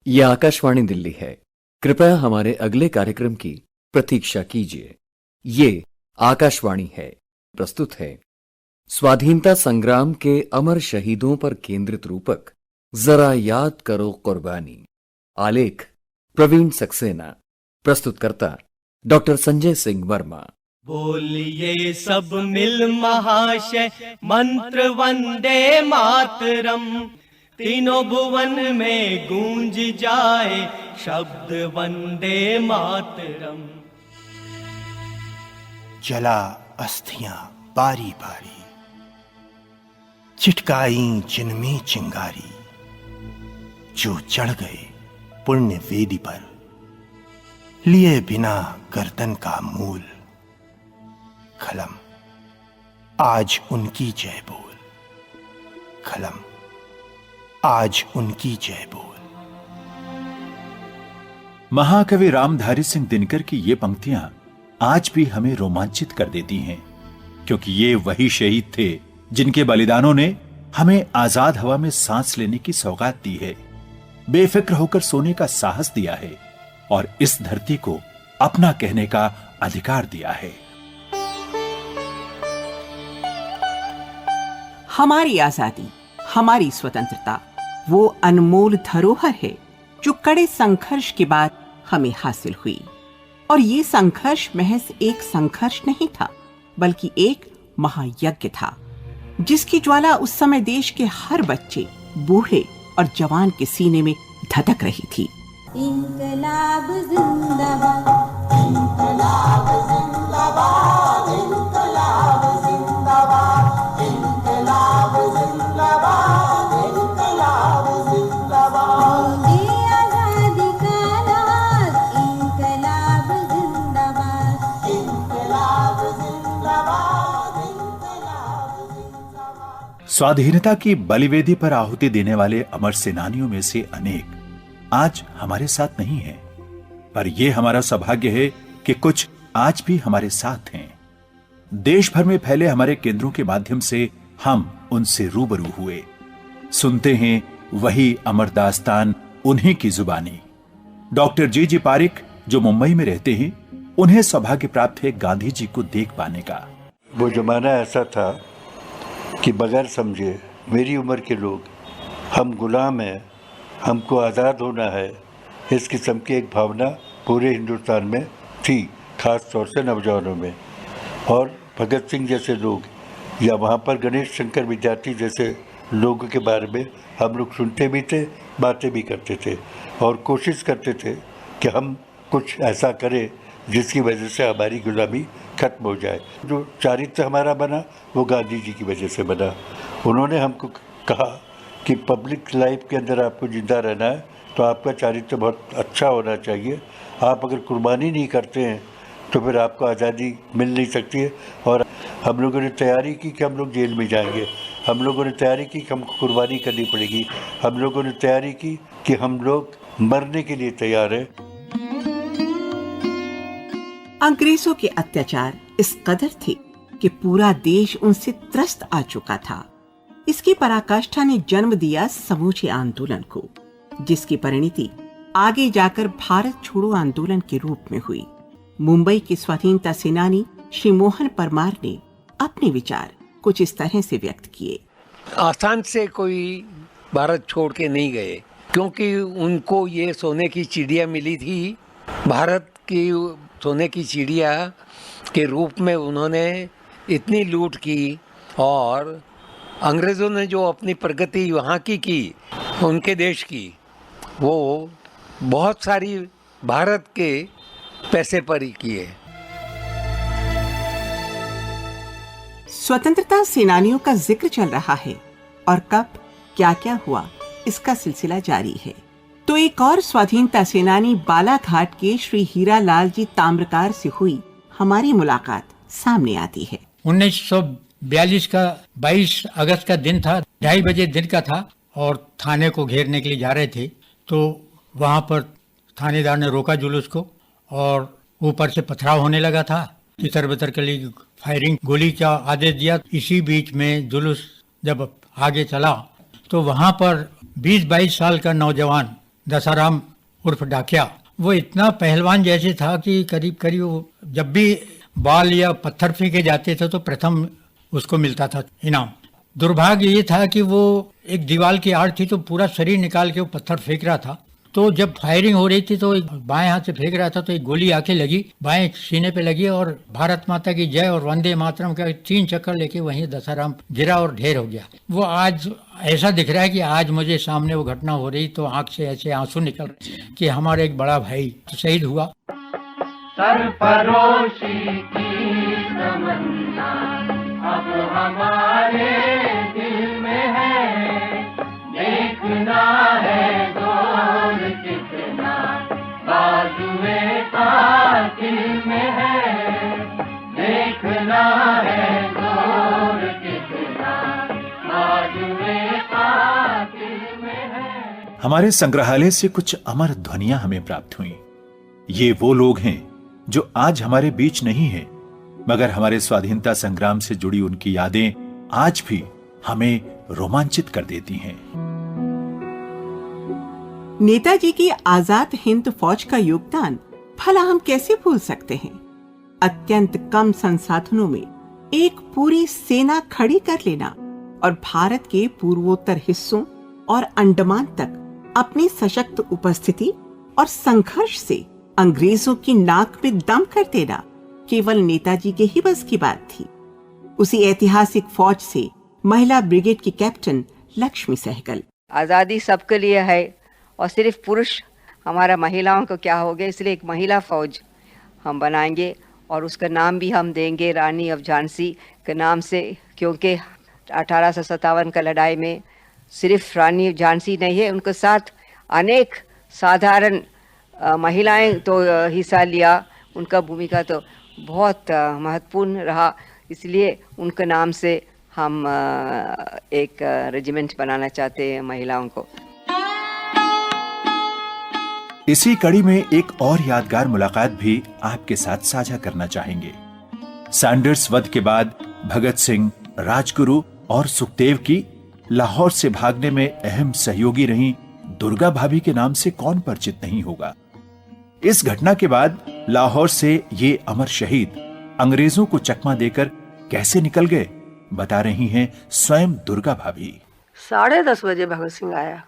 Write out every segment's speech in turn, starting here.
ये आकाशवाणी दिल्ली है। कृपया हमारे अगले कार्यक्रम की प्रतीक्षा कीजिए। ये आकाशवाणी है। प्रस्तुत है स्वाधीनता संग्राम के अमर शहीदों पर केंद्रित रूपक जरा याद करो कुर्बानी। आलेख प्रवीण सक्सेना। प्रस्तुतकर्ता डॉक्टर संजय सिंह वर्मा। बोलिए सब मिल महाशय मंत्र वंदे मातरम। तीनों भुवन में गूंज जाए शब्द वंदे मातरम। जला अस्थियां बारी बारी, चिटकाई जिनमें चिंगारी। जो चढ़ गए पुण्य वेदी पर, लिए बिना गर्दन का मूल। खलम आज उनकी जय बोल, खलम आज उनकी जय बोल। महाकवि रामधारी सिंह दिनकर की ये पंक्तियां आज भी हमें रोमांचित कर देती हैं, क्योंकि ये वही शहीद थे जिनके बलिदानों ने हमें आजाद हवा में सांस लेने की सौगात दी है, बेफिक्र होकर सोने का साहस दिया है और इस धरती को अपना कहने का अधिकार दिया है। हमारी आजादी, हमारी स्वतंत्रता वो अनमोल धरोहर है जो कड़े संघर्ष के बाद हमें हासिल हुई। और ये संघर्ष महज एक संघर्ष नहीं था, बल्कि एक महायज्ञ था, जिसकी ज्वाला उस समय देश के हर बच्चे, बूढ़े और जवान के सीने में धधक रही थी। इंकलाब जिंदाबाद, इंकलाब जिंदाबाद, इंकलाब जिंदाबाद, इंकलाब जिंदाबाद, इंकलाब जिंदाबाद। ये आजादी का नाज, इंकलाब जिंदाबाद, इंकलाब जिंदाबाद, इंकलाब जिंदाबाद। स्वाधीनता की बलिवेदी पर आहुति देने वाले अमर सेनानियों में से अनेक आज हमारे साथ नहीं हैं, पर यह हमारा सौभाग्य है कि कुछ आज भी हमारे साथ हैं। देश भर में फैले हमारे केंद्रों के माध्यम से हम उनसे रूबरू हुए, सुनते हैं वही अमर दास्तान उन्हीं की जुबानी। डॉक्टर जी पारिक जो मुंबई में रहते हैं, उन्हें सौभाग्य प्राप्त है गांधी जी को देख पाने का। वो जमाना ऐसा था कि बगैर समझे मेरी उम्र के लोग हम गुलाम हैं, हमको आज़ाद होना है, इस किस्म की एक भावना पूरे हिंदुस्तान में थी, खास तौर से नौजवानों में। और भगत सिंह जैसे लोग या वहाँ पर गणेश शंकर विद्यार्थी जैसे लोगों के बारे में हम लोग सुनते भी थे, बातें भी करते थे और कोशिश करते थे कि हम कुछ ऐसा करें जिसकी वजह से हमारी गुलामी खत्म हो जाए। जो चारित्र हमारा बना वो गांधी जी की वजह से बना। उन्होंने हमको कहा कि पब्लिक लाइफ के अंदर आपको जिंदा रहना है तो आपका चारित्र बहुत अच्छा होना चाहिए। आप अगर कुर्बानी नहीं करते हैं तो फिर आपको आज़ादी मिल नहीं सकती है। और हम लोगों ने तैयारी की कि हम लोग जेल में जाएंगे, हम लोगों ने तैयारी की कि हमको कुर्बानी करनी पड़ेगी, हम लोगों ने तैयारी की कि हम लोग मरने के लिए तैयार हैं। अंग्रेजों के अत्याचार इस कदर थे कि पूरा देश उनसे त्रस्त आ चुका था। इसकी पराकाष्ठा ने जन्म दिया समूचे आंदोलन को, जिसकी परिणति आगे जाकर भारत छोड़ो आंदोलन के रूप में हुई। मुंबई के स्वाधीनता सेनानी श्री मोहन परमार ने अपने विचार कुछ इस तरह से व्यक्त किए। आसान से कोई भारत छोड़ के नहीं गए, क्योंकि उनको ये सोने की चिड़िया मिली थी। भारत की सोने की चिड़िया के रूप में उन्होंने इतनी लूट की और अंग्रेज़ों ने जो अपनी प्रगति वहाँ की उनके देश की, वो बहुत सारी भारत के पैसे पर ही किए। स्वतंत्रता सेनानियों का जिक्र चल रहा है और कब क्या क्या हुआ इसका सिलसिला जारी है। तो एक और स्वाधीनता सेनानी बालाघाट के श्री हीरालाल जी ताम्रकार से हुई हमारी मुलाकात सामने आती है। 1942 का 22 अगस्त का दिन था, 2:30 बजे दिन का था और थाने को घेरने के लिए जा रहे थे। तो वहां पर थानेदार ने रोका जुलूस को और ऊपर से पथराव होने लगा था। तितर बितर के लिए फायरिंग, गोली का आदेश दिया। इसी बीच में जुलूस जब आगे चला तो वहां पर 20-22 साल का नौजवान दसाराम उर्फ डाकिया, वो इतना पहलवान जैसे था कि करीब करीब वो जब भी बॉल या पत्थर फेंके जाते थे तो प्रथम उसको मिलता था इनाम। दुर्भाग्य ये था कि वो एक दीवार की आड़ थी तो पूरा शरीर निकाल के वो पत्थर फेंक रहा था, तो जब फायरिंग हो रही थी तो बाएं हाथ से फेंक रहा था तो एक गोली आके लगी, बाएं सीने पे लगी और भारत माता की जय और वंदे मातरम का 3 चक्कर लेके वहीं दसाराम गिरा और ढेर हो गया। वो आज ऐसा दिख रहा है कि आज मुझे सामने वो घटना हो रही तो आंख से ऐसे आंसू निकल रहे कि हमारा एक बड़ा भाई शहीद हुआ। सरफरोशी की तमन्ना अब हमारे दिल में है, देखना है दौर कितना बाजुए कातिल में है, देखना है दौर कितना बाजुए कातिल में है। हमारे संग्रहालय से कुछ अमर ध्वनियां हमें प्राप्त हुई। ये वो लोग हैं जो आज हमारे बीच नहीं हैं, मगर हमारे स्वाधीनता संग्राम से जुड़ी उनकी यादें आज भी हमें रोमांचित कर देती हैं। नेताजी की आजाद हिंद फौज का योगदान भला हम कैसे भूल सकते हैं। अत्यंत कम संसाधनों में एक पूरी सेना खड़ी कर लेना और भारत के पूर्वोत्तर हिस्सों और अंडमान तक अपनी सशक्त उपस्थिति और संघर्ष से अंग्रेजों की नाक में दम कर देना केवल नेताजी के ही बस की बात थी। उसी ऐतिहासिक फौज से महिला ब्रिगेड की कैप्टन लक्ष्मी सहगल। आज़ादी सबके लिए है और सिर्फ पुरुष हमारा महिलाओं को क्या हो गया, इसलिए एक महिला फौज हम बनाएंगे और उसका नाम भी हम देंगे रानी ऑफ झांसी के नाम से, क्योंकि 1857 का लड़ाई में सिर्फ रानी झांसी नहीं है, उनके साथ अनेक साधारण महिलाएं तो हिस्सा लिया। उनका भूमिका तो बहुत महत्वपूर्ण रहा, इसलिए उनके नाम से हम एक रेजिमेंट बनाना चाहते हैं महिलाओं को। इसी कड़ी में एक और यादगार मुलाकात भी आपके साथ साझा करना चाहेंगे। सैंडर्स वध के बाद भगत सिंह, राजगुरु और सुखदेव की लाहौर से भागने में अहम सहयोगी रही दुर्गा भाभी के नाम से कौन परिचित नहीं होगा। इस घटना के बाद लाहौर से ये अमर शहीद अंग्रेजों को चकमा देकर कैसे निकल गए, बता रही हैं स्वयं दुर्गा भाभी। 10:30 बजे भगत सिंह आया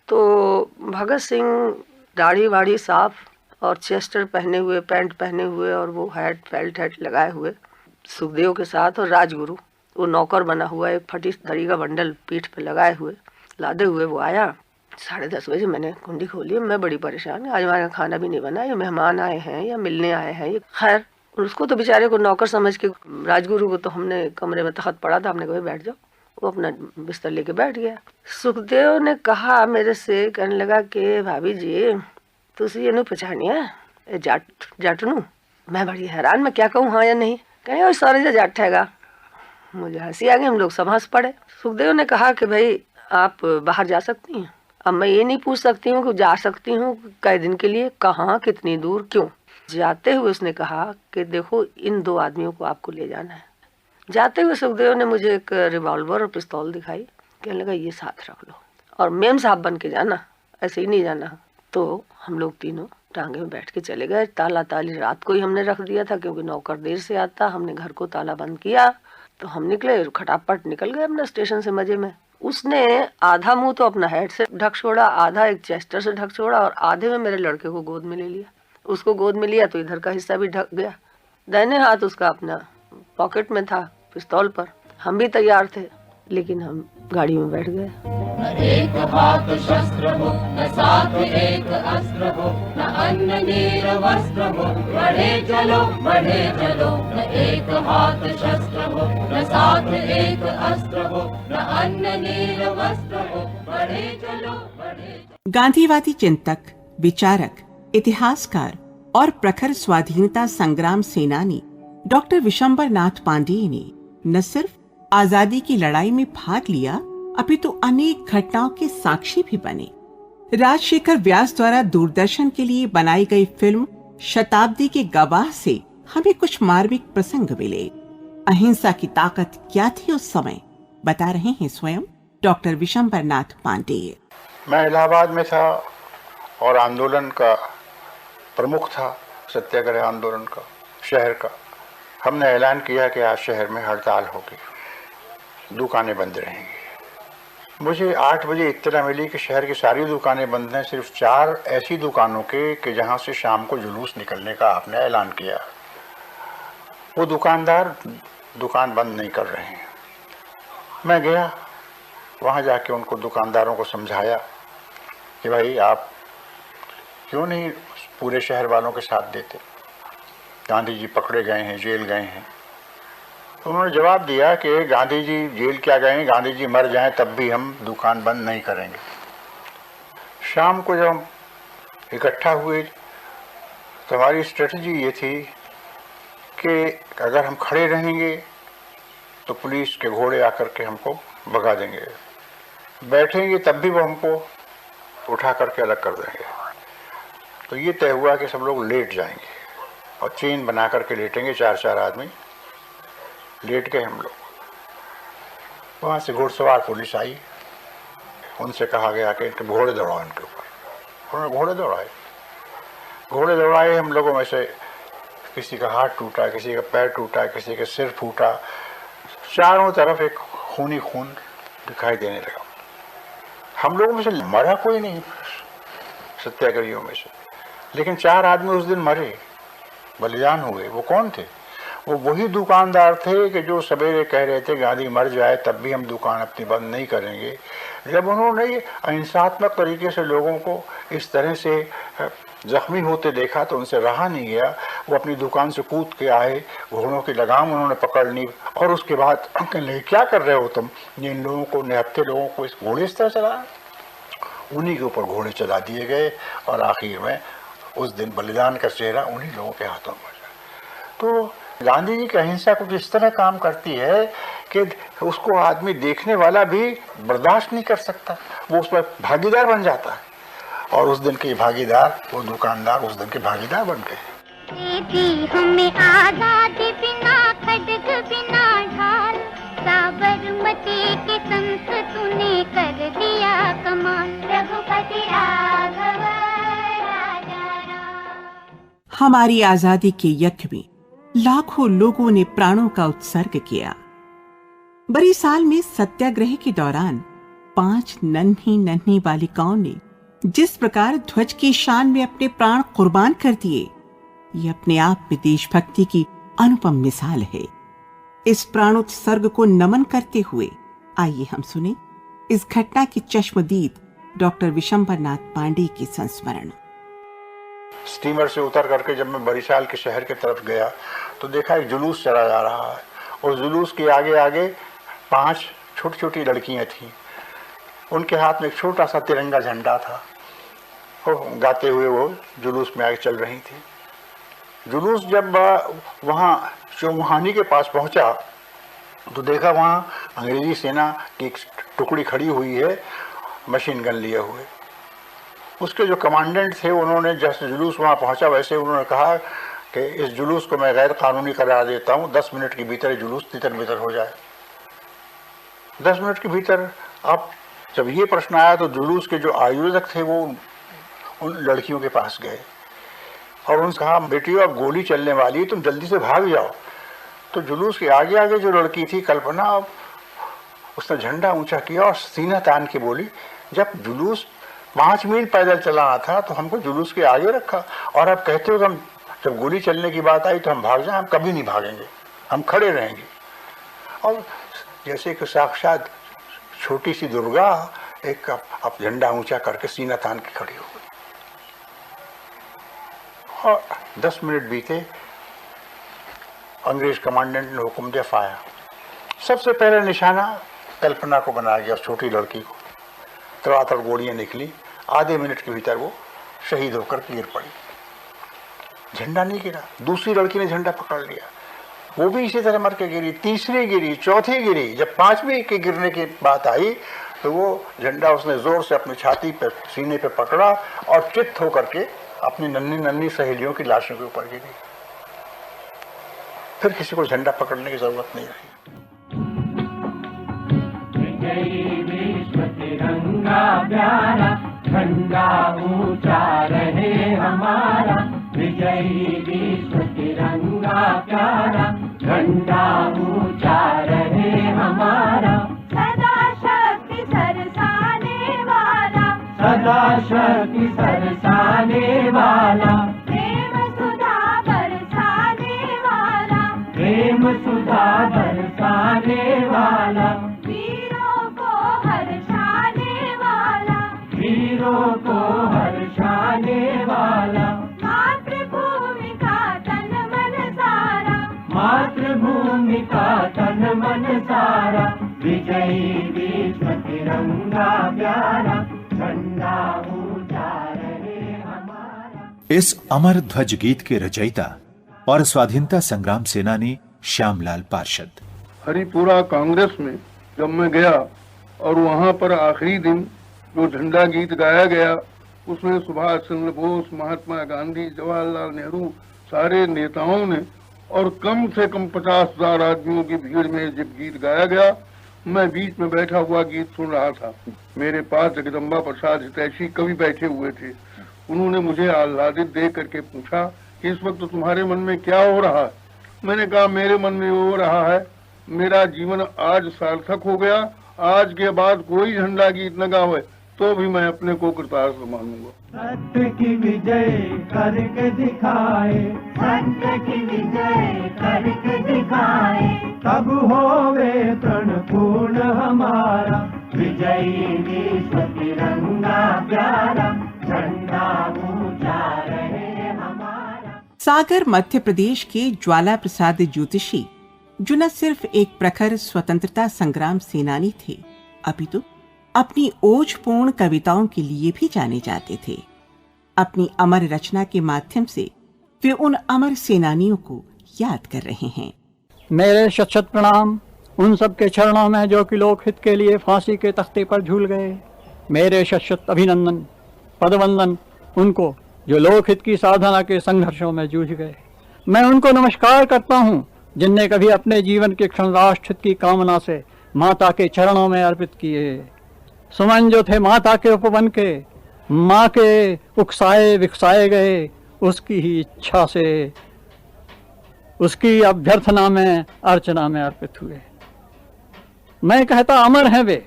तो भगत सिंह दाढ़ी वाड़ी साफ और चेस्टर पहने हुए, पैंट पहने हुए और वो फेल्ट हैट लगाए हुए सुखदेव के साथ, और राजगुरु वो नौकर बना हुआ एक फटी दरी का बंडल पीठ पे लगाए हुए लादे हुए वो आया। 10:30 बजे मैंने कुंडी खोली, मैं बड़ी परेशान, आज हमारे खाना भी नहीं बना, ये मेहमान आए हैं या मिलने आए हैं। ये खैर उसको तो बेचारे को नौकर समझ के, राजगुरु को तो हमने कमरे में तख्त पड़ा था, हमने कहा बैठ जाओ, वो अपना बिस्तर लेके बैठ गया। सुखदेव ने कहा मेरे से, कहने लगा कि भाभी जी तुसी ये नहीं पहचानिया जाटनू। मैं बड़ी हैरान, मैं क्या कहूँ हाँ या नहीं। कहीं और सारे जाट हैगा। मुझे हंसी आ गई, हम लोग सब हंस पड़े। सुखदेव ने कहा कि भाई आप बाहर जा सकती हैं। अब मैं ये नहीं पूछ सकती हूँ कि जा सकती हूँ कई दिन के लिए, कहाँ, कितनी दूर, क्यों। जाते हुए उसने कहा कि देखो इन 2 आदमियों को आपको ले जाना है। जाते हुए सुखदेव ने मुझे एक रिवॉल्वर और पिस्तौल दिखाई, कहने लगा ये साथ रख लो और मेम साहब बन के जाना, ऐसे ही नहीं जाना। तो हम लोग तीनों टांगे में बैठ के चले गए। ताला ताली रात को ही हमने रख दिया था क्योंकि नौकर देर से आता। हमने घर को ताला बंद किया तो हम निकले, खटापट निकल गए अपने स्टेशन से मजे में। उसने आधा मुंह तो अपना हेड से ढक छोड़ा, आधा एक चेस्टर से ढक छोड़ा और आधे में मेरे लड़के को गोद में ले लिया। उसको गोद में लिया तो इधर का हिस्सा भी ढक गया। दाहिने हाथ उसका अपना पॉकेट में था पिस्तौल पर। हम भी तैयार थे लेकिन हम गाड़ी में बैठ गए। न एक हाथ शस्त्र हो, न साथ एक अस्त्र हो, न अन्न नीर वस्त्र हो, बढ़े चलो न एक हाथ शस्त्र हो, न साथ एक अस्त्र हो, न अन्न नीर वस्त्र हो, बढ़े चलो। गांधीवादी चिंतक, विचारक, इतिहासकार और प्रखर स्वाधीनता संग्राम सेनानी डॉक्टर विशंबर नाथ पांडेय ने न सिर्फ आजादी की लड़ाई में भाग लिया, अपितु अनेक घटनाओं के साक्षी भी बने। राजशेखर व्यास द्वारा दूरदर्शन के लिए बनाई गई फिल्म शताब्दी के गवाह से हमें कुछ मार्मिक प्रसंग मिले। अहिंसा की ताकत क्या थी उस समय, बता रहे हैं स्वयं डॉक्टर विशंबर नाथ पांडेय। मैं इलाहाबाद में था और आंदोलन का प्रमुख था, सत्याग्रह आंदोलन का, शहर का। हमने ऐलान किया कि आज शहर में हड़ताल होगी, दुकानें बंद रहेंगी। मुझे 8 बजे इत्तला मिली कि शहर की सारी दुकानें बंद हैं, सिर्फ 4 ऐसी दुकानों के कि जहां से शाम को जुलूस निकलने का आपने ऐलान किया। वो दुकानदार दुकान बंद नहीं कर रहे हैं। मैं गया, वहां जाके उनको दुकानदारों को समझाया कि भाई आप क्यों नहीं पूरे शहर वालों के साथ देते, गांधी जी पकड़े गए हैं, जेल गए हैं। तो उन्होंने जवाब दिया कि गांधी जी जेल क्या गए, गांधी जी मर जाएं तब भी हम दुकान बंद नहीं करेंगे। शाम को जब हम इकट्ठा हुए तो हमारी स्ट्रेटजी ये थी कि अगर हम खड़े रहेंगे तो पुलिस के घोड़े आकर के हमको भगा देंगे, बैठेंगे तब भी वो हमको उठा करके अलग कर देंगे। तो ये तय हुआ कि सब लोग लेट जाएंगे और चेन बना करके लेटेंगे, 4-4 आदमी लेट गए हम लोग। वहाँ से घुड़सवार पुलिस आई, उनसे कहा गया कि इनके घोड़े दौड़ाओ इनके ऊपर। उन्होंने घोड़े दौड़ाए। हम लोगों में से किसी का हाथ टूटा, किसी का पैर टूटा, किसी का सिर फूटा। चारों तरफ एक खूनी खून दिखाई देने लगा। हम लोगों में से मरा कोई नहीं सत्याग्रहियों में से, लेकिन 4 आदमी उस दिन मरे, बलिदान हुए। वो कौन थे? वो वही दुकानदार थे कि जो सवेरे कह रहे थे गांधी मर जाए तब भी हम दुकान अपनी बंद नहीं करेंगे। जब उन्होंने अहिंसात्मक तरीके से लोगों को इस तरह से जख्मी होते देखा तो उनसे रहा नहीं गया। वो अपनी दुकान से कूद के आए, घोड़ों की लगाम उन्होंने पकड़ ली और उसके बाद कहने क्या कर रहे हो तुम, इन लोगों को, निहत्थे लोगों को इस घोड़े इस तरह चला। उन्हीं के ऊपर घोड़े चला दिए गए और आखिर में उस दिन बलिदान का चेहरा उन्हीं लोगों के हाथों में। तो गांधी जी की अहिंसा कुछ इस तरह काम करती है कि उसको आदमी देखने वाला भी बर्दाश्त नहीं कर सकता, वो उस पर भागीदार बन जाता है। और उस दिन के भागीदार, वो दुकानदार उस दिन के भागीदार बन गए। हमें आजादी बिना खड्ग बिना ढाल, साबरमती के संत तूने कर दिया कमाल। रघुपति राघव राजा राम। हमारी आजादी के यज्ञ में लाखों लोगों ने प्राणों का उत्सर्ग किया। बड़ी साल में सत्याग्रह के दौरान 5 नन्ही बालिकाओं ने जिस प्रकार ध्वज की शान में अपने प्राण कुर्बान कर दिए, ये अपने आप में देशभक्ति की अनुपम मिसाल है। इस प्राणोत्सर्ग को नमन करते हुए आइए हम सुने इस घटना की चश्मदीद डॉक्टर विशंबरनाथ पांडे की संस्मरण। स्टीमर से उतर करके जब मैं बरिशाल के शहर की तरफ गया तो देखा एक जुलूस चला जा रहा है और जुलूस के आगे आगे 5 छोटी छोटी लड़कियां थीं। उनके हाथ में एक छोटा सा तिरंगा झंडा था और गाते हुए वो जुलूस में आगे चल रही थी। जुलूस जब वहाँ चौमुहानी के पास पहुँचा तो देखा वहाँ अंग्रेजी सेना की एक टुकड़ी खड़ी हुई है, मशीन गन लिए हुए। उसके जो कमांडेंट थे उन्होंने जैसे जुलूस वहाँ पहुँचा वैसे उन्होंने कहा कि इस जुलूस को मैं गैर कानूनी करार देता हूँ, 10 मिनट के भीतर ये जुलूस तितर बितर हो जाए। 10 मिनट के भीतर। अब जब ये प्रश्न आया तो जुलूस के जो आयोजक थे वो उन लड़कियों के पास गए और उनसे कहा बेटियों अब गोली चलने वाली है, तुम जल्दी से भाग जाओ। तो जुलूस के आगे आगे जो लड़की थी कल्पना, अब उसने झंडा ऊंचा किया और सीना तान के बोली जब जुलूस 5 मील पैदल चलाना था तो हमको जुलूस के आगे रखा और अब कहते हो हम जब गोली चलने की बात आई तो हम भाग जाएं। हम कभी नहीं भागेंगे, हम खड़े रहेंगे। और जैसे कि साक्षात छोटी सी दुर्गा एक अब झंडा ऊंचा करके सीना तान के खड़ी हो गई। और 10 मिनट बीते, अंग्रेज कमांडेंट ने हुक्म दिया फायर। सबसे पहले निशाना कल्पना को बनाया गया, छोटी लड़की को। तड़ातड़ गोलियां निकली, आधे मिनट के भीतर वो शहीद होकर गिर पड़ी। झंडा नहीं गिरा, दूसरी लड़की ने झंडा पकड़ लिया, वो भी इसी तरह मर के गिरी। तीसरी गिरी, चौथी गिरी, जब 5वीं के गिरने की बात आई तो वो झंडा उसने जोर से अपनी छाती पे, सीने पे पकड़ा और चित्त होकर के अपनी नन्ही नन्ही सहेलियों की लाशों के ऊपर गिरी। फिर किसी को झंडा पकड़ने की जरूरत नहीं रही। विजयी विश्व तिरंगा प्यारा, झंडा ऊंचा रहे हमारा, विजयी विश्व तिरंगा प्यारा, झंडा ऊंचा रहे हमारा। सदा शक्ति सरसाने वाला, सदा शक्ति सरसाने वाला, प्रेम सुधा बरसाने वाला, प्रेम सुधा बरसाने वाला, वीरों को हर्षाने वाला, वीरों को हर्षाने वाला। मातृभूमि का तन मन सारा, मातृभूमि का तन मन सारा, विजयी विश्व तिरंगा प्यारा, झंडा ऊंचा रहे हमारा। इस अमर ध्वज गीत के रचयिता और स्वाधीनता संग्राम सेनानी श्यामलाल पार्षद। हरिपुरा कांग्रेस में जब मैं गया और वहाँ पर आखिरी दिन जो झंडा गीत गाया गया, उसमें सुभाष चंद्र बोस, महात्मा गांधी, जवाहरलाल नेहरू, सारे नेताओं ने और कम से कम 50,000 आदमियों की भीड़ में जब गीत गाया गया, मैं बीच में बैठा हुआ गीत सुन रहा था। मेरे पास जगदम्बा प्रसाद हितैषी कवि बैठे हुए थे। उन्होंने मुझे आह्लादित देख करके पूछा कि इस वक्त तुम्हारे मन में क्या हो रहा है। मैंने कहा मेरे मन में हो रहा है, मेरा जीवन आज सार्थक हो गया, आज के बाद कोई झंडा गीत न गावे तो भी मैं अपने को कृतार्थ मानूंगा। सत्य की विजय करके दिखाए, सत्य की विजय करके दिखाए, तब होवे प्रण पूर्ण हमारा, विजयी विश्व तिरंगा प्यारा, झंडा ऊंचा रहे हमारा। सागर मध्य प्रदेश के ज्वाला प्रसाद ज्योतिषी जो न सिर्फ एक प्रखर स्वतंत्रता संग्राम सेनानी थे, अपितु अपनी ओजपूर्ण कविताओं के लिए भी जाने जाते थे। अपनी अमर रचना के माध्यम से वे उन अमर सेनानियों को याद कर रहे हैं। मेरे शत शत प्रणाम उन सब के चरणों में जो कि लोकहित के लिए फांसी के तख्ते पर झूल गए। मेरे शत शत अभिनंदन पदवंदन उनको जो लोकहित की साधना के संघर्षों में जूझ गए। मैं उनको नमस्कार करता हूँ जिनने कभी अपने जीवन के क्षण राष्ट्रहित की कामना से माता के चरणों में अर्पित किए। सुमन जो थे माता के उपवन के, माँ के उकसाए विकसाए गए, उसकी ही इच्छा से उसकी अभ्यर्थना में अर्चना में अर्पित हुए। मैं कहता अमर हैं वे,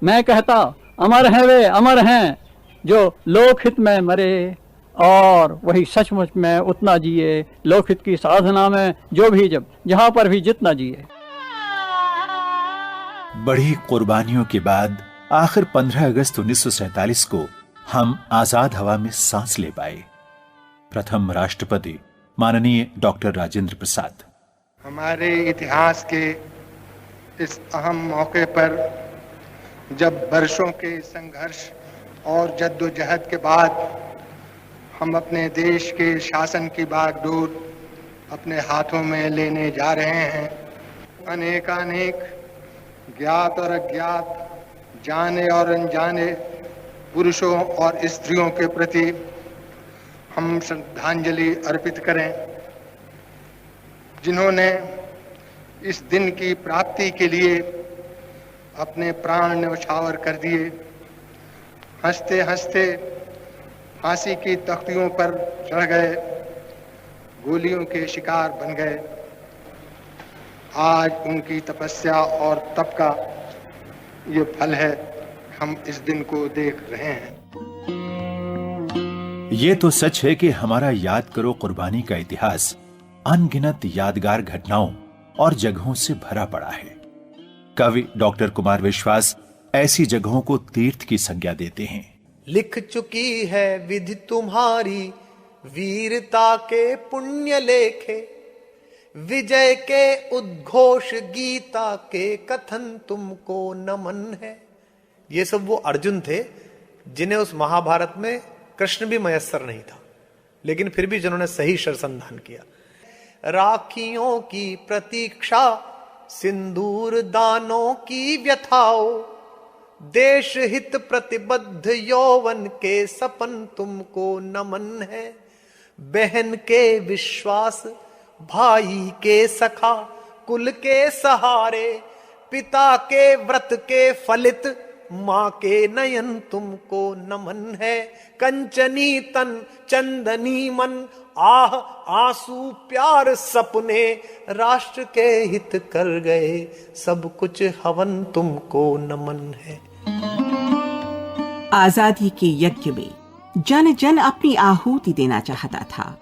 मैं कहता अमर हैं वे, अमर हैं जो लोकहित में मरे और वही सचमुच में उतना जिए, लोकहित की साधना में जो भी जब जहां पर भी जितना जिए। बड़ी कुर्बानियों के बाद आखिर 15 अगस्त 1947 को हम आजाद हवा में सांस ले पाए। प्रथम राष्ट्रपति माननीय डॉक्टर राजेंद्र प्रसाद। हमारे इतिहास के इस अहम मौके पर जब वर्षों के संघर्ष और जद्दोजहद के बाद हम अपने देश के शासन की बागडोर अपने हाथों में लेने जा रहे हैं, अनेकानेक ज्ञात और अज्ञात, जाने और अनजाने पुरुषों और स्त्रियों के प्रति हम श्रद्धांजलि अर्पित करें, जिन्होंने इस दिन की प्राप्ति के लिए अपने प्राण न्यौछावर कर दिए। हंसते हंसते फांसी की तख्तियों पर चढ़ गए, गोलियों के शिकार बन गए। आज उनकी तपस्या और तप का ये फल है, हम इस दिन को देख रहे हैं। ये तो सच है कि हमारा याद करो कुर्बानी का इतिहास अनगिनत यादगार घटनाओं और जगहों से भरा पड़ा है। कवि डॉक्टर कुमार विश्वास ऐसी जगहों को तीर्थ की संज्ञा देते हैं। लिख चुकी है विधि तुम्हारी वीरता के पुण्य लेखे, विजय के उद्घोष गीता के कथन तुमको नमन है। ये सब वो अर्जुन थे जिन्हें उस महाभारत में कृष्ण भी मयस्सर नहीं था, लेकिन फिर भी जिन्होंने सही शरसंधान किया। राखियों की प्रतीक्षा, सिंदूर दानों की व्यथाओ, देश हित प्रतिबद्ध यौवन के सपन तुमको नमन है। बहन के विश्वास, भाई के सखा, कुल के सहारे, पिता के व्रत के फलित माँ के नयन तुमको नमन है। कंचनी तन चंदनी मन, आह आंसू प्यार सपने, राष्ट्र के हित कर गए सब कुछ हवन तुमको नमन है। आजादी के यज्ञ में जन जन अपनी आहुति देना चाहता था।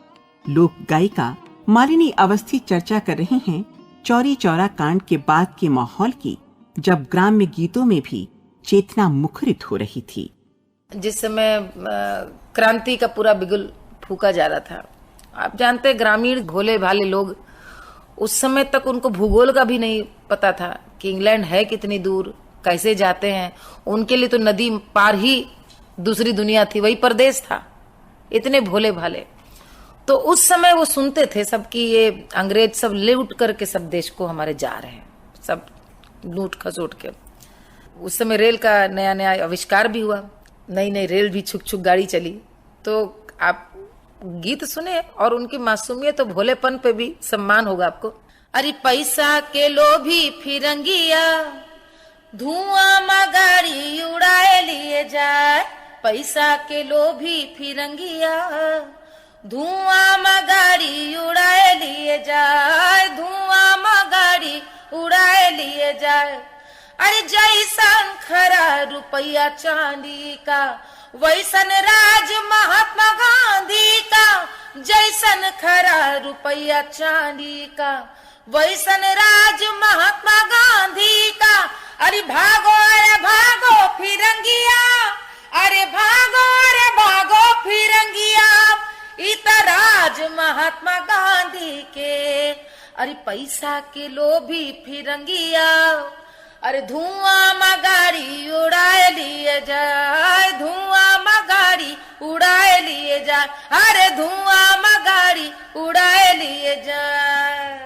लोक गायिका मालिनी अवस्थी चर्चा कर रही हैं चौरी चौरा कांड के बाद के माहौल की, जब ग्राम्य गीतों में भी चेतना मुखरित हो रही थी। जिस समय क्रांति का पूरा बिगुल फूका जा रहा था, आप जानते ग्रामीण भोले भाले लोग, उस समय तक उनको भूगोल का भी नहीं पता था कि इंग्लैंड है कितनी दूर, कैसे जाते हैं। उनके लिए तो नदी पार ही दूसरी दुनिया थी, वही परदेश था। इतने भोले भाले, तो उस समय वो सुनते थे सब कि ये अंग्रेज सब लूट करके सब देश को हमारे जा रहे हैं, सब लूट खसोट के। उस समय रेल का नया नया आविष्कार भी हुआ, नई नई रेल भी छुक छुक गाड़ी चली। तो आप गीत सुने और उनकी मासूमियत तो भोलेपन पे भी सम्मान होगा आपको। अरे पैसा के लोभी फिरंगिया, धुआं में गाड़ी उड़ाए लिए जाए। पैसा के लोभी फिरंगिया, धुआं में गाड़ी उड़ाए लिए जाए, धुआं में गाड़ी उड़ाए लिए जाए। अरे जैसन खरा रुपया चांदी का, वैसन राज महात्मा गांधी का। जैसन खरा रुपया चांदी का, वैसन राज महात्मा गांधी का। अरे भागो फिरंगिया, अरे भागो फिरंगिया, इतराज महात्मा गांधी के। अरे पैसा के लोभी फिरंगिया, अरे धुआं में गाड़ी उड़ाए लिए जाए, धुआं में गाड़ी उड़ाए लिए जाए, अरे धुआं में गाड़ी उड़ाए लिए जाए।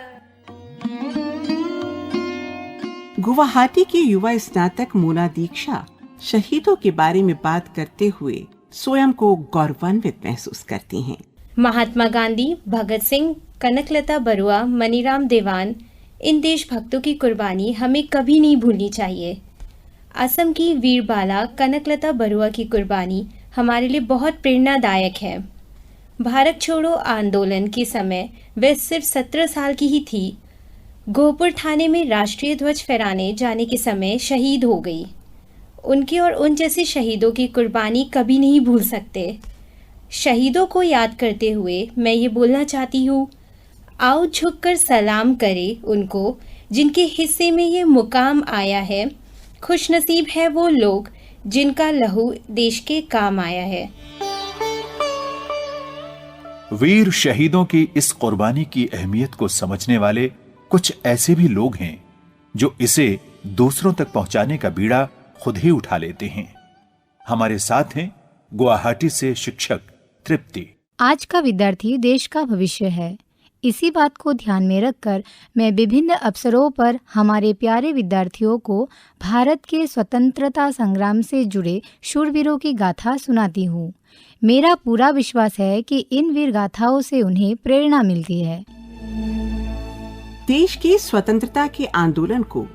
गुवाहाटी की युवा स्नातक मोना दीक्षा शहीदों के बारे में बात करते हुए स्वयं को गौरवान्वित महसूस करती हैं। महात्मा गांधी, भगत सिंह, कनकलता बरुआ, मनीराम देवान, इन देशभक्तों की कुर्बानी हमें कभी नहीं भूलनी चाहिए। असम की वीरबाला कनकलता बरुआ की कुर्बानी हमारे लिए बहुत प्रेरणादायक है। भारत छोड़ो आंदोलन के समय वे सिर्फ 17 साल की ही थी। गोहपुर थाने में राष्ट्रीय ध्वज फहराने जाने के समय शहीद हो गई। उनकी और उन जैसे शहीदों की कुर्बानी कभी नहीं भूल सकते। शहीदों को याद करते हुए मैं ये बोलना चाहती हूँ, आओ झुककर सलाम करें उनको जिनके हिस्से में ये मुकाम आया है। खुशनसीब है वो लोग जिनका लहू देश के काम आया है। वीर शहीदों की इस कुर्बानी की अहमियत को समझने वाले कुछ ऐसे भी लोग हैं जो इसे दूसरों तक पहुंचाने का बीड़ा खुद ही उठा लेते हैं। हमारे साथ हैं गुवाहाटी से शिक्षक तृप्ति। आज का विद्यार्थी देश का भविष्य है। इसी बात को ध्यान में रखकर मैं विभिन्न अवसरों पर हमारे प्यारे विद्यार्थियों को भारत के स्वतंत्रता संग्राम से जुड़े शूरवीरों की गाथा सुनाती हूँ। मेरा पूरा विश्वास है कि इन वीर गाथाओं से उन्हें प्रेरणा मिलती है। देश की स्वतंत्रता के आंदोलन को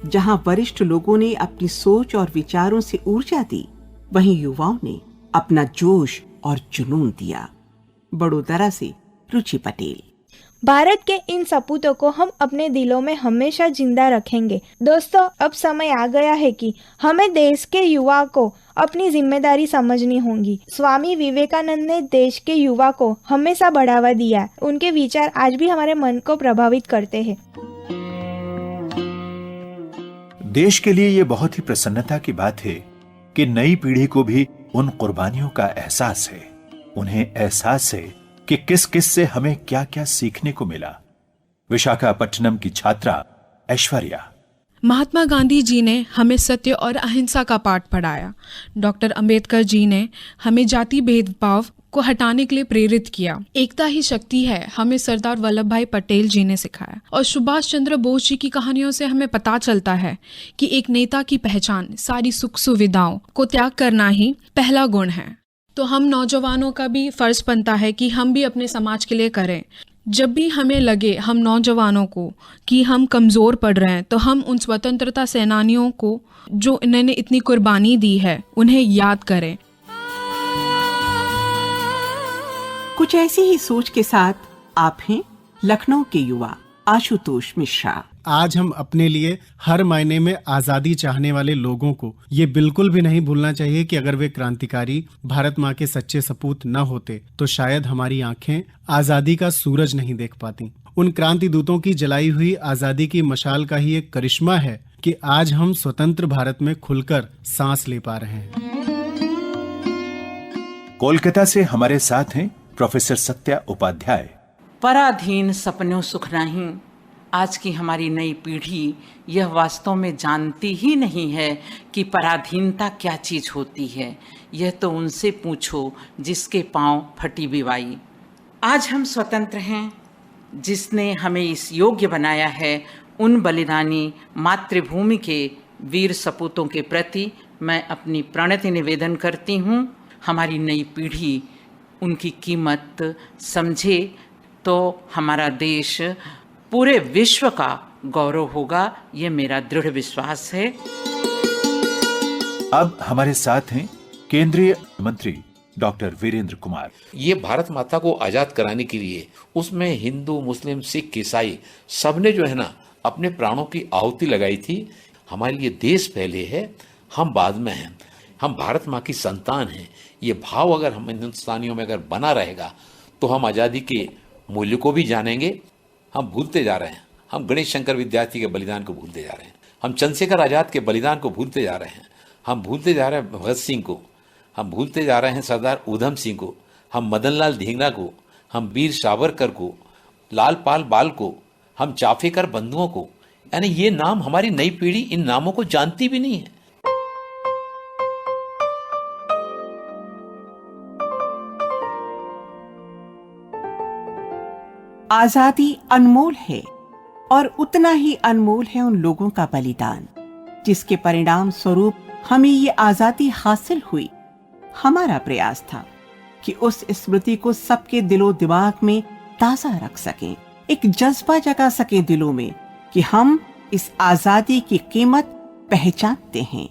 जहां वरिष्ठ लोगों ने अपनी सोच और विचारों से ऊर्जा दी, वहीं युवाओं ने अपना जोश और जुनून दिया। बड़ोदरा से रुचि पटेल। भारत के इन सपूतों को हम अपने दिलों में हमेशा जिंदा रखेंगे। दोस्तों, अब समय आ गया है कि हमें देश के युवा को अपनी जिम्मेदारी समझनी होगी। स्वामी विवेकानंद ने देश के युवा को हमेशा बढ़ावा दिया। उनके विचार आज भी हमारे मन को प्रभावित करते हैं। देश के लिए ये बहुत ही प्रसन्नता की बात है कि नई पीढ़ी को भी उन कुर्बानियों का एहसास है। उन्हें एहसास है कि किस किस से हमें क्या क्या सीखने को मिला। विशाखापट्टनम की छात्रा ऐश्वर्या। महात्मा गांधी जी ने हमें सत्य और अहिंसा का पाठ पढ़ाया। डॉक्टर अंबेडकर जी ने हमें जाति भेदभाव को हटाने के लिए प्रेरित किया। एकता ही शक्ति है, हमें सरदार वल्लभ भाई पटेल जी ने सिखाया। और सुभाष चंद्र बोस जी की कहानियों से हमें पता चलता है कि एक नेता की पहचान सारी सुख सुविधाओं को त्याग करना ही पहला गुण है। तो हम नौजवानों का भी फर्ज बनता है कि हम भी अपने समाज के लिए करें। जब भी हमें लगे हम नौजवानों को कि हम कमज़ोर पड़ रहे हैं, तो हम उन स्वतंत्रता सेनानियों को जो इन्होंने इतनी कुर्बानी दी है उन्हें याद करें। कुछ ऐसी ही सोच के साथ आप हैं लखनऊ के युवा आशुतोष मिश्रा। आज हम अपने लिए हर मायने में आजादी चाहने वाले लोगों को ये बिल्कुल भी नहीं भूलना चाहिए कि अगर वे क्रांतिकारी भारत माँ के सच्चे सपूत न होते तो शायद हमारी आंखें आजादी का सूरज नहीं देख पाती। उन क्रांति दूतों की जलाई हुई आजादी की मशाल का ही एक करिश्मा है कि आज हम स्वतंत्र भारत में खुलकर सांस ले पा रहे हैं। कोलकाता से हमारे साथ हैं प्रोफेसर सत्या उपाध्याय। पराधीन सपनों सुख नहीं, आज की हमारी नई पीढ़ी यह वास्तव में जानती ही नहीं है कि पराधीनता क्या चीज़ होती है। यह तो उनसे पूछो जिसके पांव फटी बिवाई। आज हम स्वतंत्र हैं, जिसने हमें इस योग्य बनाया है। उन बलिदानी मातृभूमि के वीर सपूतों के प्रति मैं अपनी प्रणति निवेदन करती हूँ। हमारी नई पीढ़ी उनकी कीमत समझे तो हमारा देश पूरे विश्व का गौरव होगा, ये मेरा दृढ़ विश्वास है। अब हमारे साथ हैं केंद्रीय मंत्री डॉक्टर वीरेंद्र कुमार। ये भारत माता को आजाद कराने के लिए उसमें हिंदू, मुस्लिम, सिख, ईसाई सबने जो है ना अपने प्राणों की आहुति लगाई थी। हमारे लिए देश पहले है, हम बाद में हैं। हम भारत माँ की संतान हैं। ये भाव अगर हम हिंदुस्तानियों में अगर बना रहेगा तो हम आज़ादी के मूल्य को भी जानेंगे। हम भूलते जा रहे हैं, हम गणेश शंकर विद्यार्थी के बलिदान को भूलते जा रहे हैं, हम चंद्रशेखर आज़ाद के बलिदान को भूलते जा रहे हैं, हम भूलते जा रहे हैं भगत सिंह को, हम भूलते जा रहे हैं सरदार उधम सिंह को, हम मदन लाल ढींगरा को, हम वीर सावरकर को, लाल पाल बाल को, हम चाफेकर बंधुओं को। यानी ये नाम हमारी नई पीढ़ी इन नामों को जानती भी नहीं है। आजादी अनमोल है और उतना ही अनमोल है उन लोगों का बलिदान जिसके परिणाम स्वरूप हमें ये आजादी हासिल हुई। हमारा प्रयास था कि उस स्मृति को सबके दिलो दिमाग में ताजा रख सकें, एक जज्बा जगा सके दिलों में कि हम इस आजादी की कीमत पहचानते हैं।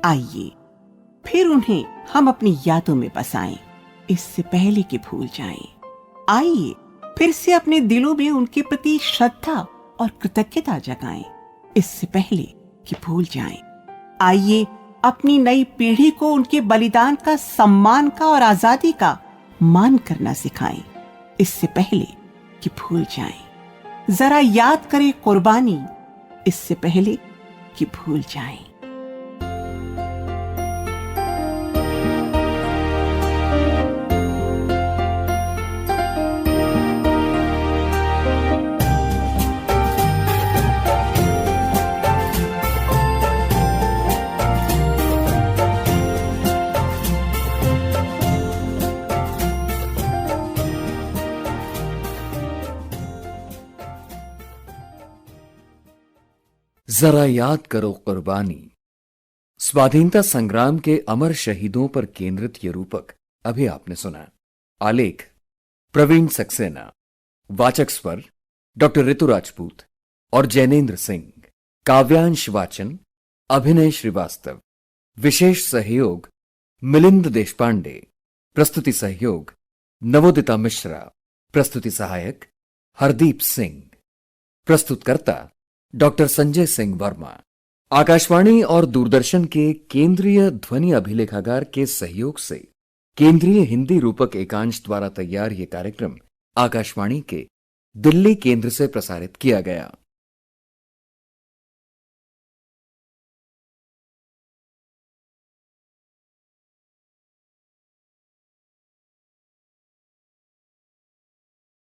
आइए फिर उन्हें हम अपनी यादों में बसाएं, इससे पहले कि भूल जाएं। आइए फिर से अपने दिलों में उनके प्रति श्रद्धा और कृतज्ञता जगाएं, इससे पहले कि भूल जाएं। आइए अपनी नई पीढ़ी को उनके बलिदान का, सम्मान का और आजादी का मान करना सिखाएं, इससे पहले कि भूल जाएं। जरा याद करें कुर्बानी, इससे पहले कि भूल जाएं। जरा याद करो कुर्बानी। स्वाधीनता संग्राम के अमर शहीदों पर केंद्रित ये रूपक अभी आपने सुना। आलेख प्रवीण सक्सेना, वाचक स्वर डॉक्टर ऋतु राजपूत और जैनेन्द्र सिंह, काव्यांश वाचन अभिनय श्रीवास्तव, विशेष सहयोग मिलिंद देशपांडे, प्रस्तुति सहयोग नवोदिता मिश्रा, प्रस्तुति सहायक हरदीप सिंह, प्रस्तुतकर्ता डॉक्टर संजय सिंह वर्मा। आकाशवाणी और दूरदर्शन के केंद्रीय ध्वनि अभिलेखागार के सहयोग से केंद्रीय हिंदी रूपक एकांश द्वारा तैयार ये कार्यक्रम आकाशवाणी के दिल्ली केंद्र से प्रसारित किया गया।